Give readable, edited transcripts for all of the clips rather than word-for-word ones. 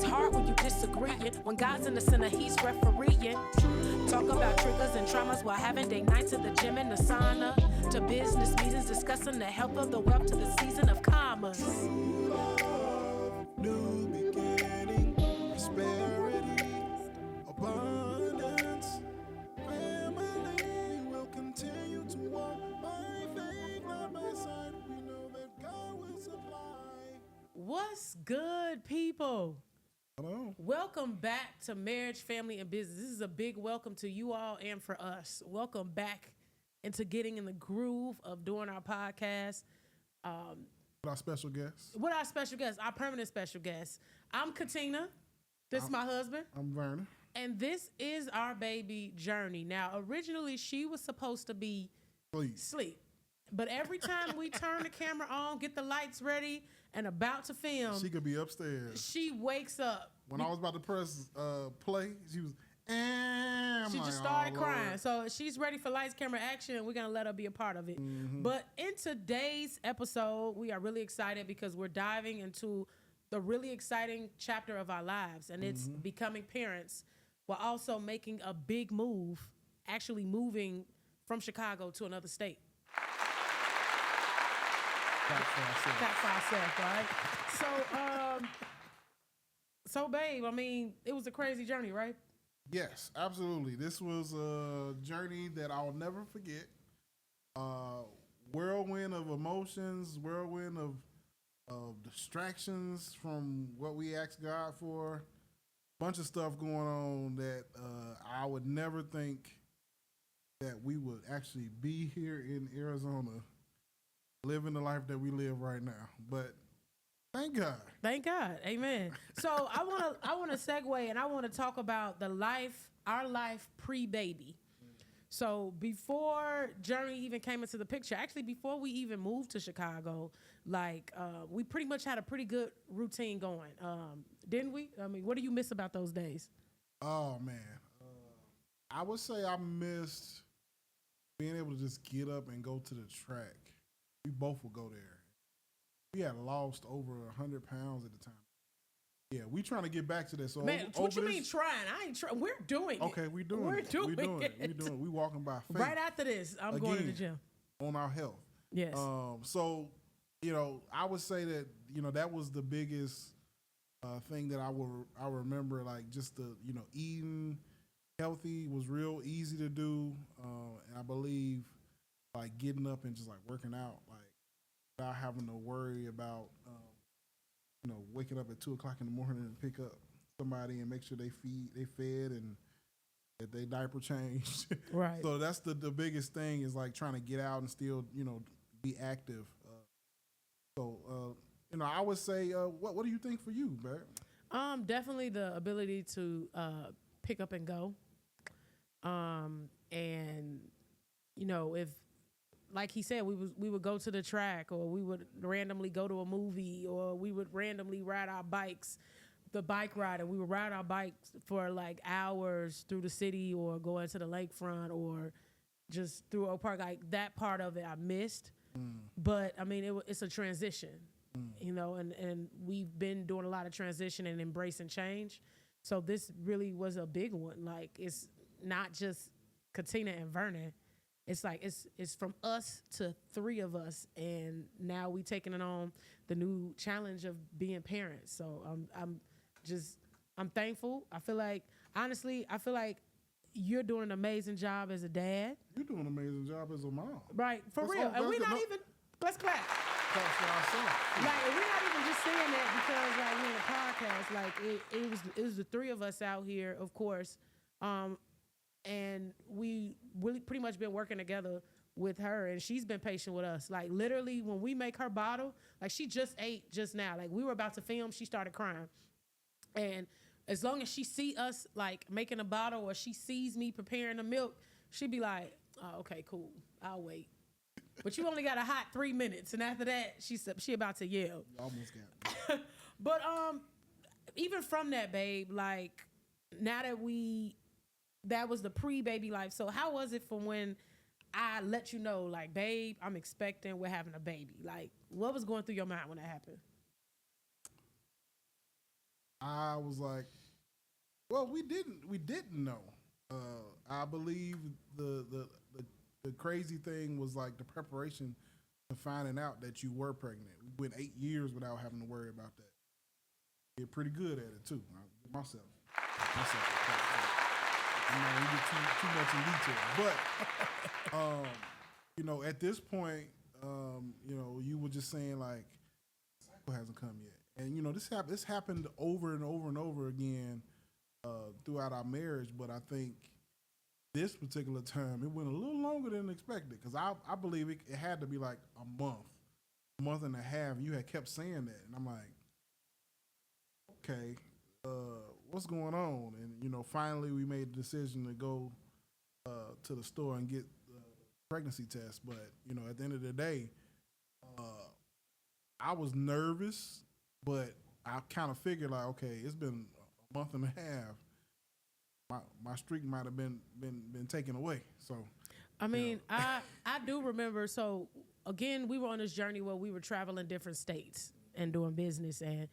hard when you disagreeing. When God's in the center, he's refereeing. Talk about triggers and traumas while having date nights at the gym and the sauna. To business meetings discussing the health of the wealth to the season of commerce. New beginning, prosperity, abundance. Family will continue to walk by faith, not by sight. We know that God will supply. What's good, people? Hello. Welcome back to Marriage, Family, and Business. This is a big welcome to you all and for us. Welcome back into getting in the groove of doing our podcast. Our special guest. With our special guest, our permanent special guest. I'm Katina. This is my husband. I'm Vernon. And this is our baby Journey. Now, originally, she was supposed to be sleep. But every time we turn the camera on, get the lights ready, and about to film, She could be upstairs. she wakes up. When I was about to press play, she was, She just started crying. So she's ready for lights, camera, action. We're going to let her be a part of it. Mm-hmm. But in today's episode, we are really excited because we're diving into the really exciting chapter of our lives. And it's becoming parents while also making a big move, actually moving from Chicago to another state. Clap for ourselves, right? So babe, I mean, it was a crazy journey, right? Yes, absolutely. This was a journey that I'll never forget. Whirlwind of emotions, whirlwind of distractions from what we asked God for. Bunch of stuff going on that I would never think that we would actually be here in Arizona, living the life that we live right now. But thank God. Thank God. Amen. So I want to segue and I want to talk about our life pre-baby. So before Journey even came into the picture, actually before we even moved to Chicago, we pretty much had a pretty good routine going, didn't we? I mean, what do you miss about those days? Oh man, I would say I missed being able to just get up and go to the track. We both would go there. We had lost over 100 pounds at the time. Yeah, we trying to get back to this. So man, what you mean trying? I ain't trying. We're doing it. Okay, we doing it. We doing it. We walking by faith. Right after this, I'm going to the gym. On our health. Yes. So, I would say that, that was the biggest thing that I remember, like just the, eating healthy was real easy to do. And I believe like getting up and just like working out, like without having to worry about, waking up at 2:00 in the morning and pick up somebody and make sure they fed and that they diaper changed. Right. So that's the biggest thing is like trying to get out and still, be active. I would say, what do you think for you, babe? Definitely the ability to pick up and go. And if, like he said, we would go to the track, or we would randomly go to a movie, or we would randomly ride our bikes, the bike ride, and we would ride our bikes for like hours through the city, or go into the lakefront, or just through Oak Park. Like that part of it I missed, but I mean it's a transition, and we've been doing a lot of transition and embracing change. So this really was a big one. Like it's not just Katina and Vernon. It's like it's from us to three of us, and now we taking it on the new challenge of being parents. So I'm thankful. I feel like you're doing an amazing job as a dad. You're doing an amazing job as a mom. Right, for real. And we're not even. Let's clap. Clap for ourselves. Like we're not even just saying that because like we're in a podcast. Like it was the three of us out here, of course. And we really pretty much been working together with her, and she's been patient with us. Like literally when we make her bottle, like she just ate just now. Like we were about to film, she started crying. And as long as she see us like making a bottle, or she sees me preparing the milk, she'd be like, oh, okay, cool, I'll wait. But you only got a hot 3 minutes, and after that, she about to yell. You almost got it. But even from that, babe, like now that was the pre-baby life. So how was it from when I let you know, like, babe, I'm expecting, we're having a baby? Like, what was going through your mind when that happened? I was like, well, we didn't know. I believe the crazy thing was like the preparation to finding out that you were pregnant. We went 8 years without having to worry about that. Get pretty good at it too. I give myself. I'm not gonna get too much in detail, but you know, at this point, you know, you were just saying like, cycle hasn't come yet, and you know, this happened over and over and over again throughout our marriage. But I think this particular time it went a little longer than expected because I believe it had to be like a month and a half. You had kept saying that, and I'm like, okay, what's going on? And you know, finally we made the decision to go to the store and get the pregnancy test. But you know, at the end of the day, I was nervous, but I kind of figured like, okay, it's been a month and a half. My streak might have been taken away. So, I mean, I do remember. So again, we were on this journey where we were traveling different states and doing business. And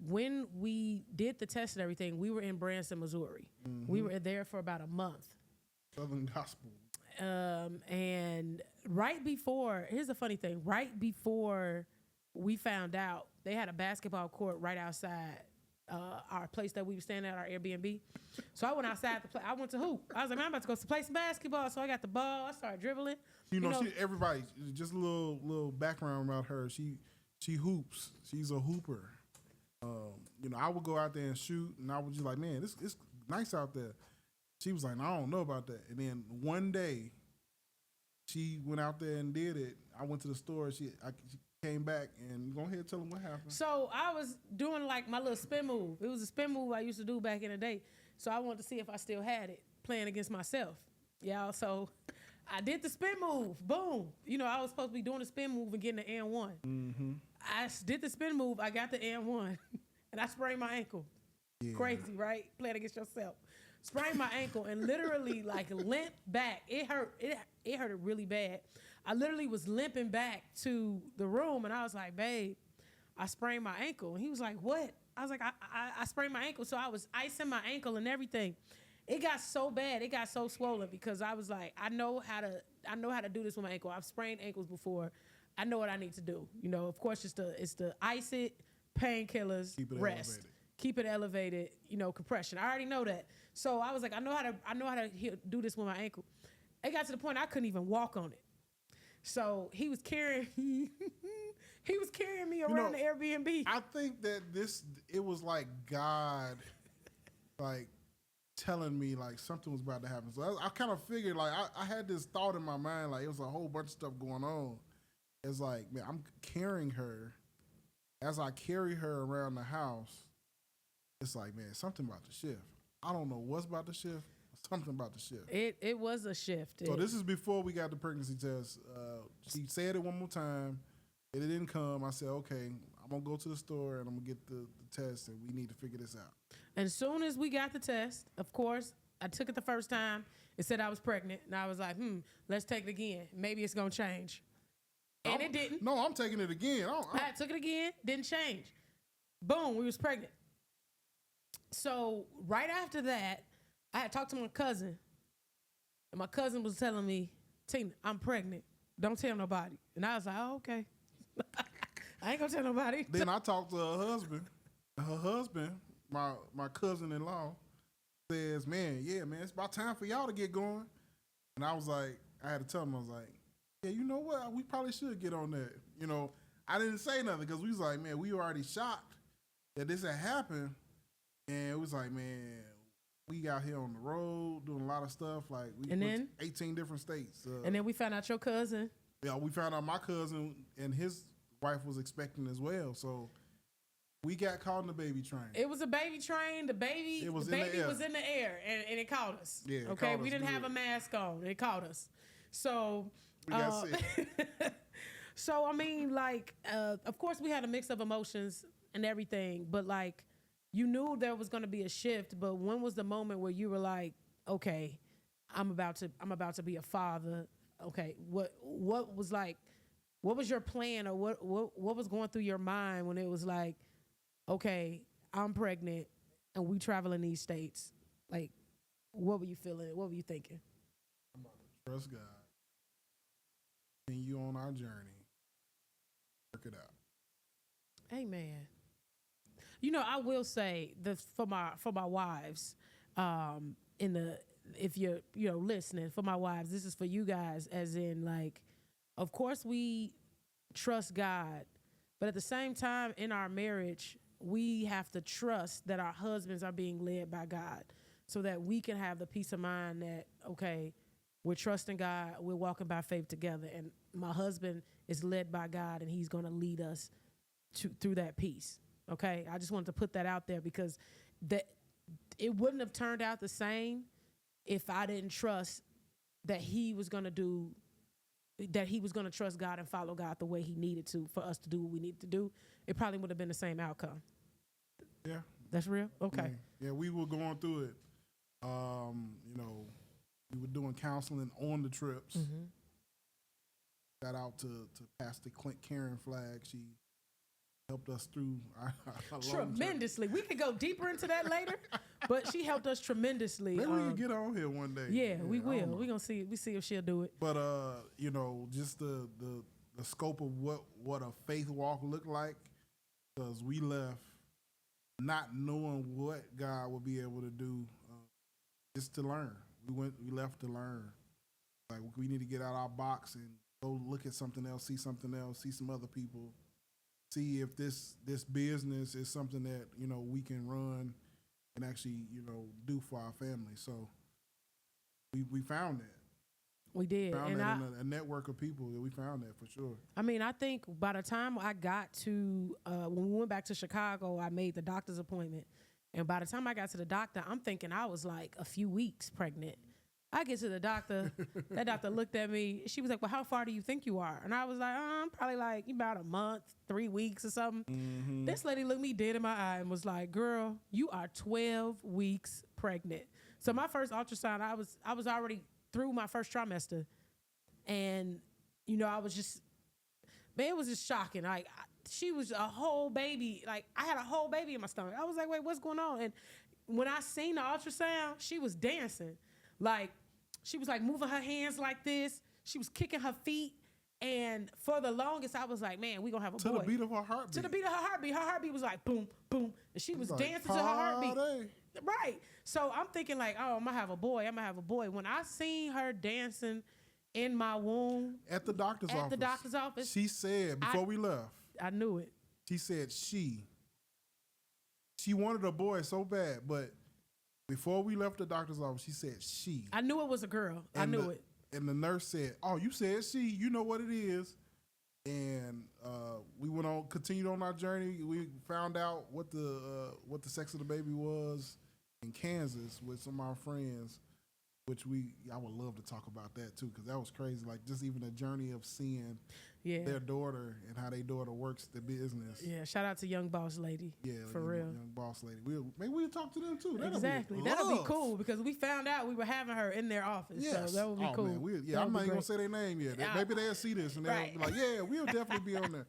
when we did the test and everything, we were in Branson, Missouri. Mm-hmm. We were there for about a month. Southern Gospel. And right before, here's the funny thing. Right before we found out, they had a basketball court right outside our place that we were staying at, our Airbnb. So I went outside to play. I went to hoop. I was like, man, I'm about to go play some basketball. So I got the ball. I started dribbling. You know everybody, just a little background about her. She hoops. She's a hooper. You know, I would go out there and shoot, and I was just like, man, it's nice out there. She was like, no, I don't know about that. And then one day, she went out there and did it. I went to the store. She came back, and go ahead and tell them what happened. So I was doing like my little spin move. It was a spin move I used to do back in the day. So I wanted to see if I still had it, playing against myself. Yeah, so I did the spin move. Boom. You know, I was supposed to be doing the spin move and getting the and one. Mm-hmm. I did the spin move. I got the and one, and I sprained my ankle. Yeah. Crazy, right? Playing against yourself. Sprained my ankle and literally like limped back. It hurt. It hurted really bad. I literally was limping back to the room, and I was like, babe, I sprained my ankle. And he was like, what? I was like, I sprained my ankle. So I was icing my ankle and everything. It got so bad. It got so swollen because I was like, I know how to do this with my ankle. I've sprained ankles before. I know what I need to do. You know, of course, it's the ice it, painkillers, rest. Elevated. Keep it elevated, you know, compression. I already know that. So I was like, I know how to do this with my ankle. It got to the point I couldn't even walk on it. So he was carrying me. He was carrying me around the Airbnb. I think that it was like God, like telling me like something was about to happen. So I kind of figured like I had this thought in my mind like it was a whole bunch of stuff going on. It's like, man, I'm carrying her. As I carry her around the house, it's like, man, something about to shift. I don't know what's about to shift. Something about the shift. It was a shift. So this is before we got the pregnancy test. She said it one more time. It didn't come. I said, okay, I'm going to go to the store and I'm going to get the test and we need to figure this out. And as soon as we got the test, of course, I took it the first time. It said I was pregnant. And I was like, let's take it again. Maybe it's going to change. And it didn't. No, I'm taking it again. I took it again. Didn't change. Boom, we was pregnant. So right after that, I had talked to my cousin. And my cousin was telling me, Tina, I'm pregnant. Don't tell nobody. And I was like, oh, okay. I ain't gonna tell nobody. Then I talked to her husband. Her husband, my cousin-in-law, says, man, it's about time for y'all to get going. And I was like, I had to tell him, I was like, yeah, you know what? We probably should get on that. You know, I didn't say nothing because we was like, man, we were already shocked that this had happened. And it was like, man, we out here on the road doing a lot of stuff. Like we went to 18 different states. And then we found out your cousin. Yeah, we found out my cousin and his wife was expecting as well. So we got caught in the baby train. It was a baby train. The baby was in the air and it caught us. Yeah, okay, we didn't have a mask on. It caught us. So we got sick. So I mean, like, of course we had a mix of emotions and everything, but like, you knew there was going to be a shift. But when was the moment where you were like, okay, I'm about to be a father? Okay, what was like, what was your plan, or what was going through your mind when it was like, okay, I'm pregnant and we travel in these states, like, what were you feeling? What were you thinking? I'm about to trust God. Continue on our journey. Work it out. Amen. You know, I will say for my wives, in the if you're listening, for my wives, this is for you guys, as in, like, of course we trust God, but at the same time in our marriage, we have to trust that our husbands are being led by God, so that we can have the peace of mind that, okay, we're trusting God, we're walking by faith together, and my husband is led by God, and he's going to lead us through that peace. Okay, I just wanted to put that out there, because that it wouldn't have turned out the same if I didn't trust that he was going to trust God and follow God the way he needed to for us to do what we needed to do. It probably would have been the same outcome. Yeah. That's real? Okay. Yeah, we were going through it. We were doing counseling on the trips. Mm-hmm. Shout out to Pastor Karen Flagg. She helped us through our tremendously. We could go deeper into that later, but she helped us tremendously. Maybe we can get on here one day. Yeah, we will. We're gonna see. We see if she'll do it. But just the scope of what a faith walk looked like, because we left not knowing what God would be able to do, just to learn. We left to learn. Like, we need to get out our box and go look at something else, see something else, see some other people, see if this business is something that we can run and actually do for our family. So we found that. We did, Found that in a network of people. That we found that for sure. I mean, I think by the time I got to when we went back to Chicago, I made the doctor's appointment, and by the time I got to the doctor, I'm thinking I was like a few weeks pregnant. I get to the doctor. That doctor looked at me. She was like, "Well, how far do you think you are?" And I was like, "I'm probably like about a month, 3 weeks or something." Mm-hmm. This lady looked me dead in my eye and was like, "Girl, you are 12 weeks pregnant." So my first ultrasound, I was already through my first trimester, and I was just, man, it was just shocking. Like, she was a whole baby. Like, I had a whole baby in my stomach. I was like, "Wait, what's going on?" And when I seen the ultrasound, she was dancing. Like, she was like moving her hands like this. She was kicking her feet. And for the longest, I was like, man, we gonna have a boy. To the beat of her heartbeat. To the beat of her heartbeat. Her heartbeat was like boom, boom. And she was like, dancing to her heartbeat. Party. Right. So I'm thinking like, oh, I'm gonna have a boy. When I seen her dancing in my womb. At the doctor's office. She said, before we left. I knew it. She said she wanted a boy so bad, but before we left the doctor's office, she said she. I knew it was a girl. I knew it. And the nurse said, "Oh, you said she. You know what it is." And we continued on our journey. We found out what the sex of the baby was in Kansas with some of our friends, which I would love to talk about that too, because that was crazy. Like, just even the journey of seeing their daughter and how their daughter works the business. Yeah, shout out to Young Boss Lady. Yeah, for real. Young Boss Lady. Maybe we'll talk to them too. That'll be cool, because we found out we were having her in their office. Yes. So that would be cool. Man, I'm not even gonna say their name yet. Maybe they'll see this and they'll be like, "Yeah, we'll definitely be on there."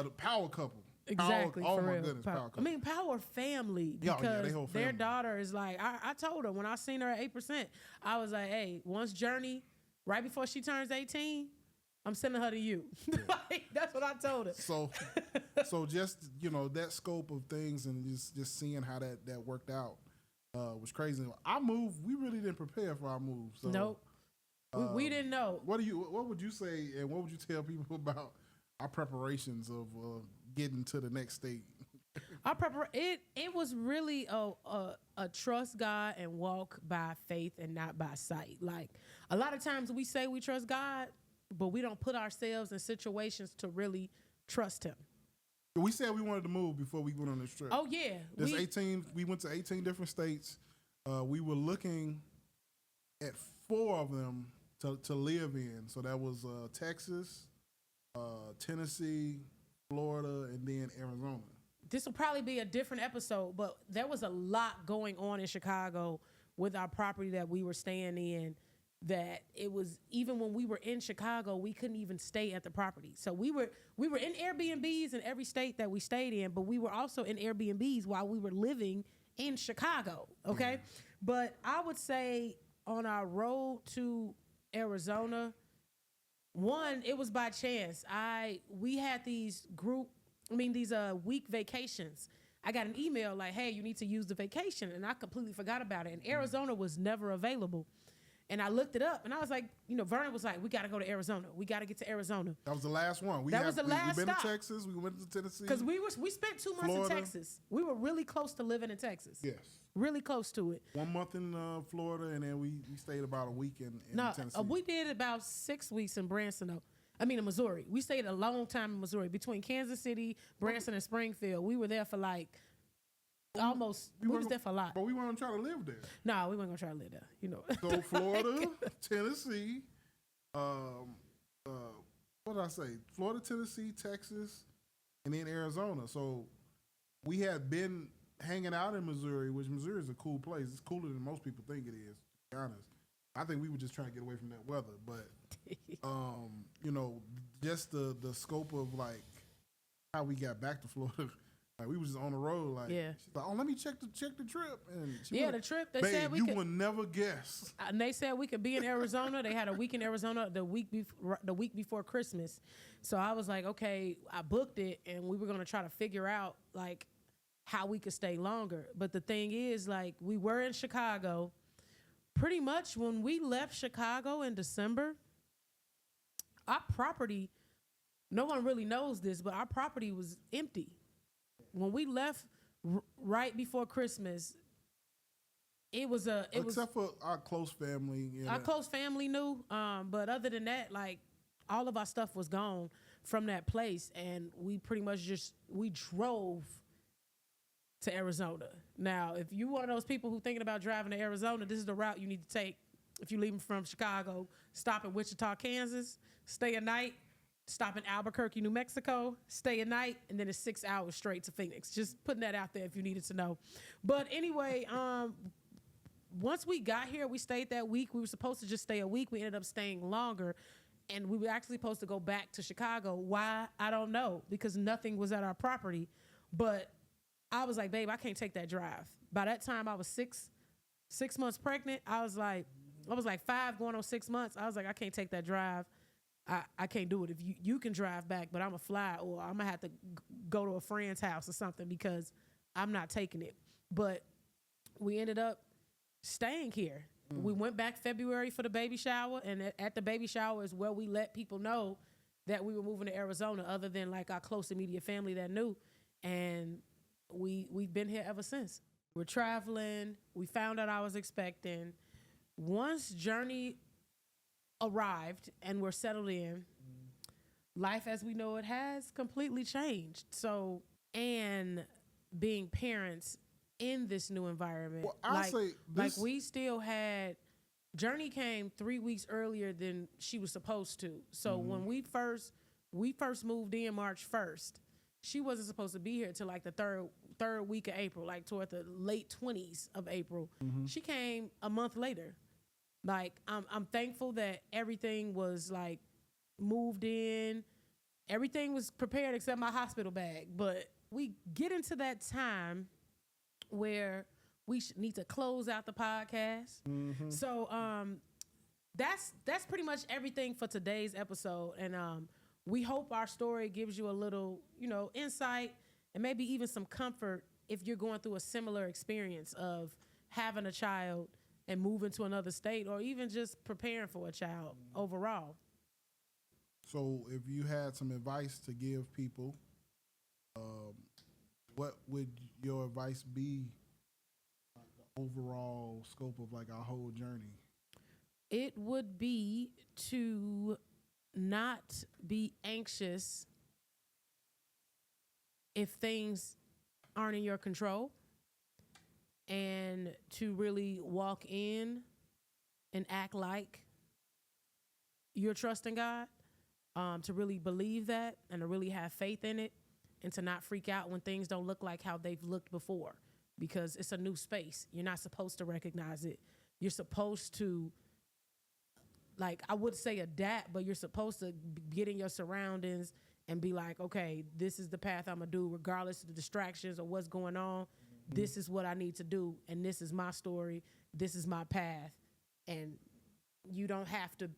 The Power Couple. Exactly. Oh my real. goodness, Power Couple. I mean, Power Family, because their daughter is like, I told her when I seen her at 8%, I was like, hey, once Journey, right before she turns 18, I'm sending her to you. Yeah. Like, that's what I told her. So just that scope of things and just seeing how that worked out was crazy. Our move, we really didn't prepare for our move. So, nope. We didn't know. What would you say, and what would you tell people about our preparations of getting to the next state? It was really a trust God and walk by faith and not by sight. Like, a lot of times we say we trust God, but we don't put ourselves in situations to really trust him. We said we wanted to move before we went on this trip. Oh yeah. We went to 18 different states. We were looking at 4 of them to live in. So that was Texas, Tennessee, Florida, and then Arizona. This will probably be a different episode, but there was a lot going on in Chicago with our property that we were staying in. that it was, even when we were in Chicago, we couldn't even stay at the property. So we were in Airbnbs in every state that we stayed in, but we were also in Airbnbs while we were living in Chicago. Okay. But I would say on our road to Arizona, one, it was by chance. We had these week vacations. I got an email like, hey, you need to use the vacation. And I completely forgot about it. And Arizona was never available. And I looked it up, and I was like, Vernon was like, we got to go to Arizona. We got to get to Arizona. That was the last one. Was the last We've been stop. to Texas. We went to Tennessee. Because we spent 2 months Florida. in Texas. We were really close to living in Texas. Yes. Really close to it. 1 month in Florida, and then we stayed about a week in Tennessee. We did about 6 weeks in Branson, in Missouri. We stayed a long time in Missouri. Between Kansas City, Branson, and Springfield. We were there for like almost, we was there for a lot. But we weren't trying to live there. No, we weren't going to try to live there, So Florida, Tennessee, what did I say? Florida, Tennessee, Texas, and then Arizona. So we had been hanging out in Missouri, which Missouri is a cool place. It's cooler than most people think it is, to be honest. I think we were just trying to get away from that weather. But, just the scope of, like, how we got back to Florida. Like, we was just on the road, like, yeah. She's like, oh, let me check the trip. And the trip, they said we you could, would never guess. And they said we could be in Arizona. They had a week in Arizona the week before Christmas. So I was like, okay, I booked it, and we were going to try to figure out, like, how we could stay longer. But the thing is, like, we were in Chicago. Pretty much when we left Chicago in December, our property, no one really knows this, but our property was empty. When we left right before Christmas, Except for our close family. Our close family knew, but other than that, like, all of our stuff was gone from that place, and we pretty much we drove to Arizona. Now, if you one of those people who thinking about driving to Arizona, this is the route you need to take. If you're leaving from Chicago, stop in Wichita, Kansas, stay a night, stop in Albuquerque, New Mexico, stay a night, and then it's 6 hours straight to Phoenix. Just putting that out there if you needed to know. But anyway, once we got here, we stayed that week. We were supposed to just stay a week. We ended up staying longer, and we were actually supposed to go back to Chicago. Why? I don't know, because nothing was at our property. But I was like, babe, I can't take that drive. By that time, I was six months pregnant. I was like 5 going on 6 months. I was like, I can't take that drive. I can't do it. If you can drive back, but I'm a fly, or I'm gonna have to go to a friend's house or something, because I'm not taking it. But we ended up staying here. We went back February for the baby shower, and at the baby shower is where we let people know that we were moving to Arizona, other than like our close immediate family that knew. And we've been here ever since. We're traveling. We found out I was expecting. Once Journey arrived and we're settled in, life as we know it has completely changed. So, and being parents in this new environment, we still had, Journey came 3 weeks earlier than she was supposed to. So when we first moved in March 1st, she wasn't supposed to be here till like the third week of April, like toward the late 20s of April. She came a month later. Like, I'm thankful that everything was like moved in. Everything was prepared except my hospital bag. But we get into that time where we need to close out the podcast. So that's pretty much everything for today's episode. And we hope our story gives you a little, insight and maybe even some comfort if you're going through a similar experience of having a child and moving to another state, or even just preparing for a child overall. So if you had some advice to give people, what would your advice be, like the overall scope of like our whole journey? It would be to not be anxious if things aren't in your control, and to really walk in and act like you're trusting God, to really believe that and to really have faith in it, and to not freak out when things don't look like how they've looked before, because it's a new space. You're not supposed to recognize it. You're supposed to like, I would say adapt, but you're supposed to get in your surroundings and be like, okay, this is the path I'm gonna do, regardless of the distractions or what's going on. This is what I need to do, and this is my story. This is my path, and you don't have to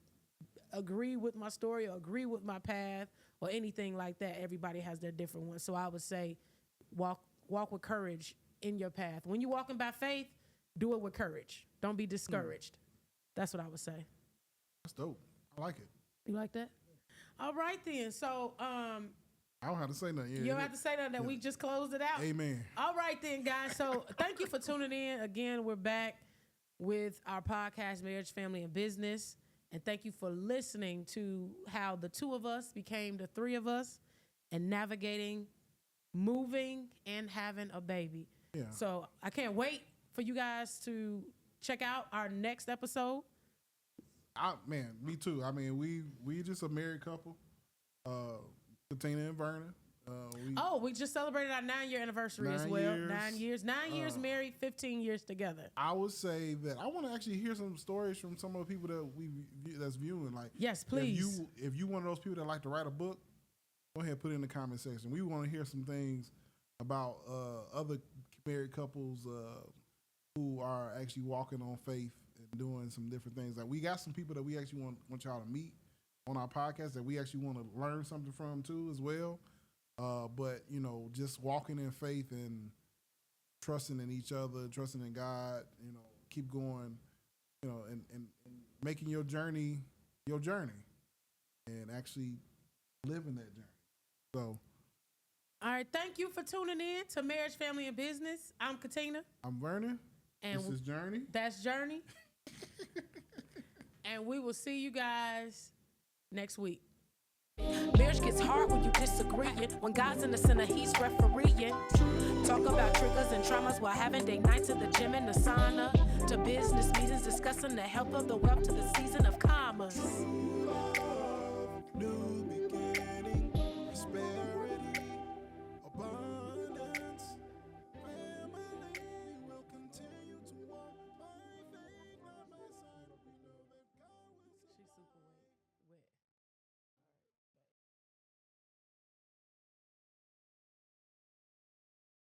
agree with my story or agree with my path or anything like that. Everybody has their different ones. So I would say, walk with courage in your path. When you're walking by faith, do it with courage. Don't be discouraged. That's what I would say. That's dope. I like it. You like that? All right then. So I don't have to say nothing. Yeah, you don't have to say nothing. That we just closed it out. Amen. All right then, guys. So thank you for tuning in. Again, we're back with our podcast, Marriage, Family, and Business. And thank you for listening to how the two of us became the three of us and navigating, moving, and having a baby. Yeah. So I can't wait for you guys to check out our next episode. Man, me too. I mean, we just a married couple, Katina and Vernon. We just celebrated our 9-year anniversary as well. 9 years. 9 years married, 15 years together. I would say that I want to actually hear some stories from some of the people that's viewing. Like, yes, please. If you one of those people that like to write a book, go ahead and put it in the comment section. We want to hear some things about other married couples who are actually walking on faith and doing some different things. Like, we got some people that we actually want y'all to meet on our podcast that we actually want to learn something from too as well. But, you know, just walking in faith and trusting in each other, trusting in God, you know, keep going, you know, and making your journey and actually living that journey. So. All right. Thank you for tuning in to Marriage, Family, and Business. I'm Katina. I'm Vernon. And this is Journey. That's Journey. And we will see you guys next week. Marriage gets hard when you disagreeing. When God's in the center, he's refereeing. Talk about triggers and traumas while having date nights at the gym and the sauna. To business meetings discussing the health of the wealth to the season of commerce.